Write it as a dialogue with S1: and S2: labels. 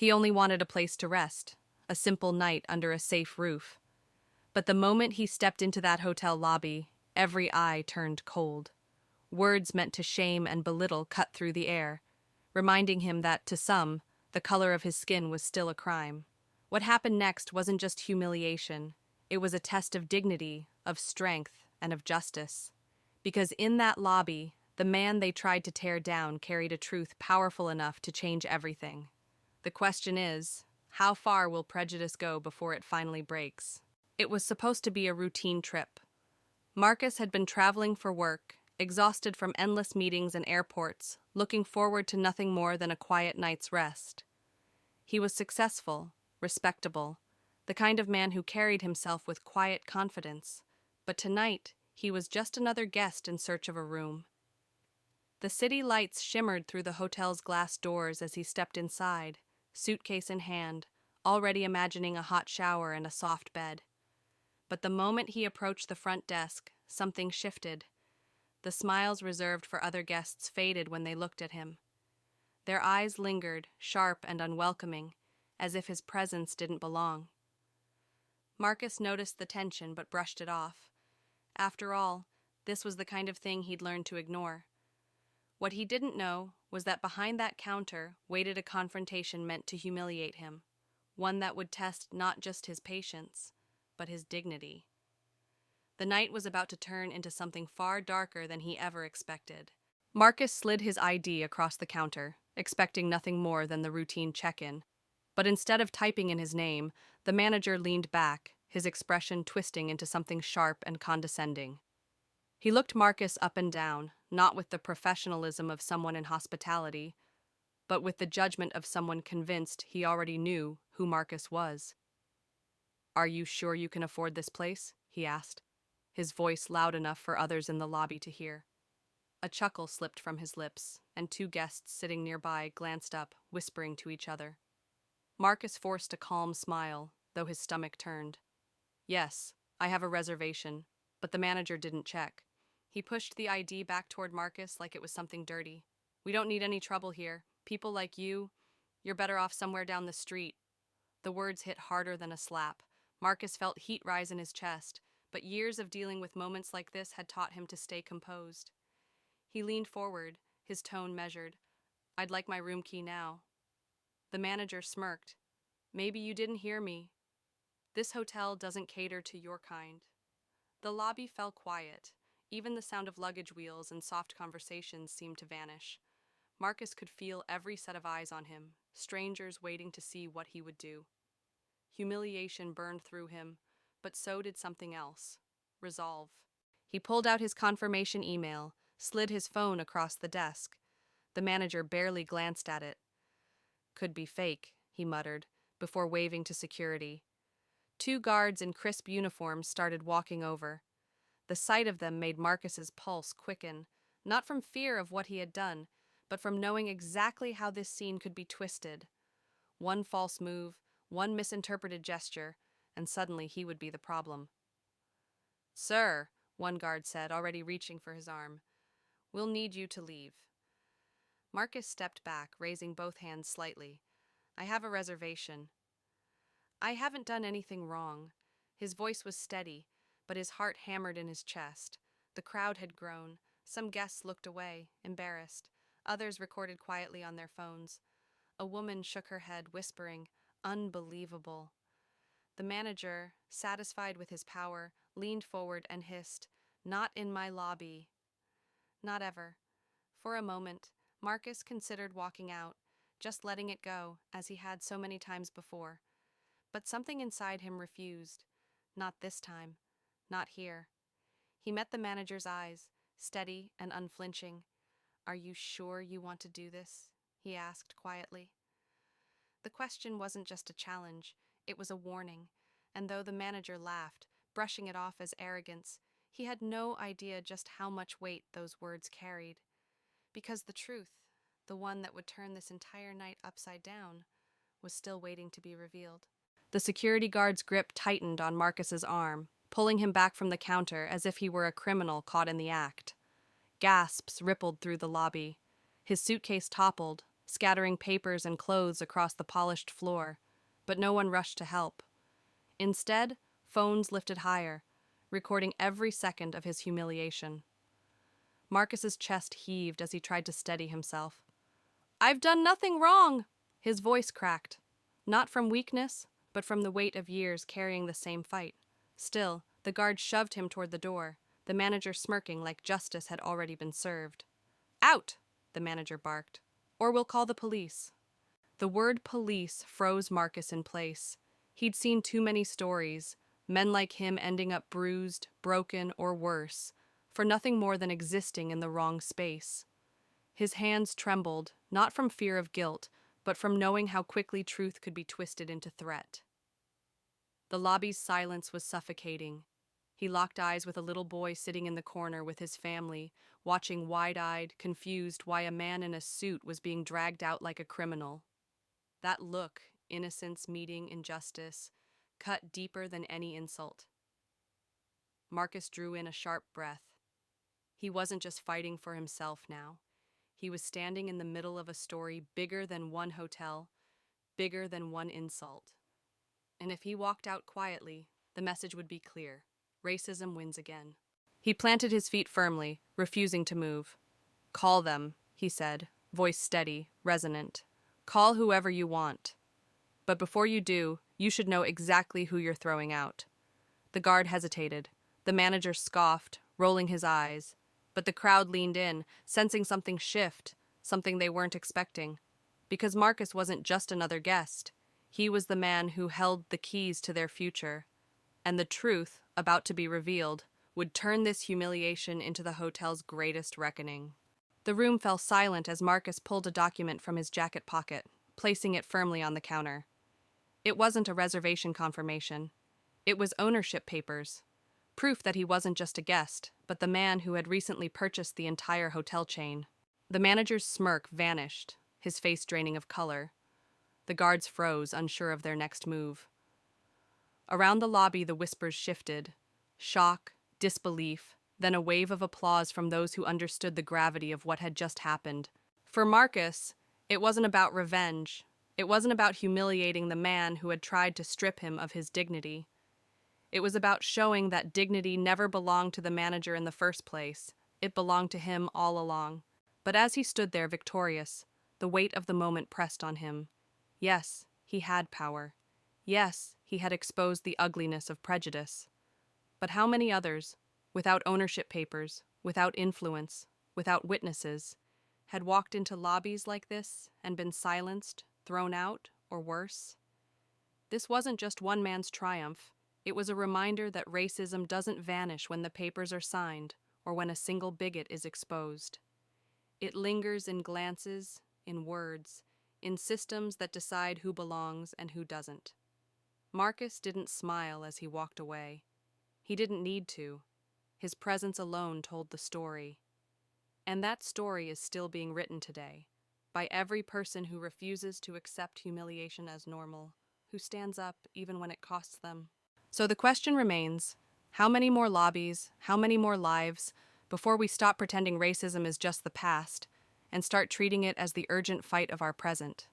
S1: He only wanted a place to rest, a simple night under a safe roof. But the moment he stepped into that hotel lobby, every eye turned cold. Words meant to shame and belittle cut through the air, reminding him that, to some, the color of his skin was still a crime. What happened next wasn't just humiliation. It was a test of dignity, of strength, and of justice. Because in that lobby, the man they tried to tear down carried a truth powerful enough to change everything. The question is, how far will prejudice go before it finally breaks? It was supposed to be a routine trip. Marcus had been traveling for work, exhausted from endless meetings and airports, looking forward to nothing more than a quiet night's rest. He was successful, respectable, the kind of man who carried himself with quiet confidence. But tonight, he was just another guest in search of a room. The city lights shimmered through the hotel's glass doors as he stepped inside, suitcase in hand, already imagining a hot shower and a soft bed. But the moment he approached the front desk, something shifted. The smiles reserved for other guests faded when they looked at him. Their eyes lingered, sharp and unwelcoming, as if his presence didn't belong. Marcus noticed the tension but brushed it off. After all, this was the kind of thing he'd learned to ignore. What he didn't know was that behind that counter waited a confrontation meant to humiliate him, one that would test not just his patience, but his dignity. The night was about to turn into something far darker than he ever expected. Marcus slid his ID across the counter, expecting nothing more than the routine check-in. But instead of typing in his name, the manager leaned back, his expression twisting into something sharp and condescending. He looked Marcus up and down, not with the professionalism of someone in hospitality, but with the judgment of someone convinced he already knew who Marcus was. "Are you sure you can afford this place?" he asked, his voice loud enough for others in the lobby to hear. A chuckle slipped from his lips, and two guests sitting nearby glanced up, whispering to each other. Marcus forced a calm smile, though his stomach turned. "Yes, I have a reservation," but the manager didn't check. He pushed the ID back toward Marcus like it was something dirty. "We don't need any trouble here. People like you're better off somewhere down the street." The words hit harder than a slap. Marcus felt heat rise in his chest, but years of dealing with moments like this had taught him to stay composed. He leaned forward, his tone measured. "I'd like my room key now." The manager smirked. "Maybe you didn't hear me. This hotel doesn't cater to your kind." The lobby fell quiet. Even the sound of luggage wheels and soft conversations seemed to vanish. Marcus could feel every set of eyes on him, strangers waiting to see what he would do. Humiliation burned through him, but so did something else: resolve. He pulled out his confirmation email, slid his phone across the desk. The manager barely glanced at it. "Could be fake," he muttered, before waving to security. Two guards in crisp uniforms started walking over. The sight of them made Marcus's pulse quicken, not from fear of what he had done, but from knowing exactly how this scene could be twisted. One false move, one misinterpreted gesture, and suddenly he would be the problem. "Sir," one guard said, already reaching for his arm, "we'll need you to leave." Marcus stepped back, raising both hands slightly. "I have a reservation." "I haven't done anything wrong." His voice was steady, but his heart hammered in his chest. The crowd had grown. Some guests looked away, embarrassed. Others recorded quietly on their phones. A woman shook her head, whispering, "Unbelievable." The manager, satisfied with his power, leaned forward and hissed, "Not in my lobby." Not ever. For a moment, Marcus considered walking out, just letting it go, as he had so many times before. But something inside him refused. Not this time. Not here. He met the manager's eyes, steady and unflinching. "Are you sure you want to do this?" he asked quietly. The question wasn't just a challenge, it was a warning, and though the manager laughed, brushing it off as arrogance, he had no idea just how much weight those words carried. Because the truth, the one that would turn this entire night upside down, was still waiting to be revealed. The security guard's grip tightened on Marcus's arm, pulling him back from the counter as if he were a criminal caught in the act. Gasps rippled through the lobby. His suitcase toppled, scattering papers and clothes across the polished floor, but no one rushed to help. Instead, phones lifted higher, recording every second of his humiliation. Marcus's chest heaved as he tried to steady himself. "I've done nothing wrong!" His voice cracked, not from weakness, but from the weight of years carrying the same fight. Still, the guard shoved him toward the door, the manager smirking like justice had already been served. "Out!" the manager barked. "Or we'll call the police." The word police froze Marcus in place. He'd seen too many stories, men like him ending up bruised, broken, or worse, for nothing more than existing in the wrong space. His hands trembled, not from fear of guilt, but from knowing how quickly truth could be twisted into threat. The lobby's silence was suffocating. He locked eyes with a little boy sitting in the corner with his family, watching wide-eyed, confused why a man in a suit was being dragged out like a criminal. That look, innocence meeting injustice, cut deeper than any insult. Marcus drew in a sharp breath. He wasn't just fighting for himself now. He was standing in the middle of a story bigger than one hotel, bigger than one insult. And if he walked out quietly, the message would be clear. Racism wins again. He planted his feet firmly, refusing to move. "Call them," he said, voice steady, resonant. "Call whoever you want. But before you do, you should know exactly who you're throwing out." The guard hesitated. The manager scoffed, rolling his eyes. But the crowd leaned in, sensing something shift, something they weren't expecting. Because Marcus wasn't just another guest. He was the man who held the keys to their future. And the truth, about to be revealed, would turn this humiliation into the hotel's greatest reckoning. The room fell silent as Marcus pulled a document from his jacket pocket, placing it firmly on the counter. It wasn't a reservation confirmation. It was ownership papers. Proof that he wasn't just a guest, but the man who had recently purchased the entire hotel chain. The manager's smirk vanished, his face draining of color. The guards froze, unsure of their next move. Around the lobby, the whispers shifted. Shock, disbelief, then a wave of applause from those who understood the gravity of what had just happened. For Marcus, it wasn't about revenge. It wasn't about humiliating the man who had tried to strip him of his dignity. It was about showing that dignity never belonged to the manager in the first place. It belonged to him all along. But as he stood there victorious, the weight of the moment pressed on him. Yes, he had power. Yes, he had exposed the ugliness of prejudice. But how many others, without ownership papers, without influence, without witnesses, had walked into lobbies like this and been silenced, thrown out, or worse? This wasn't just one man's triumph. It was a reminder that racism doesn't vanish when the papers are signed or when a single bigot is exposed. It lingers in glances, in words, in systems that decide who belongs and who doesn't. Marcus didn't smile as he walked away. He didn't need to. His presence alone told the story. And that story is still being written today, by every person who refuses to accept humiliation as normal, who stands up even when it costs them. So the question remains, how many more lobbies, how many more lives, before we stop pretending racism is just the past and start treating it as the urgent fight of our present?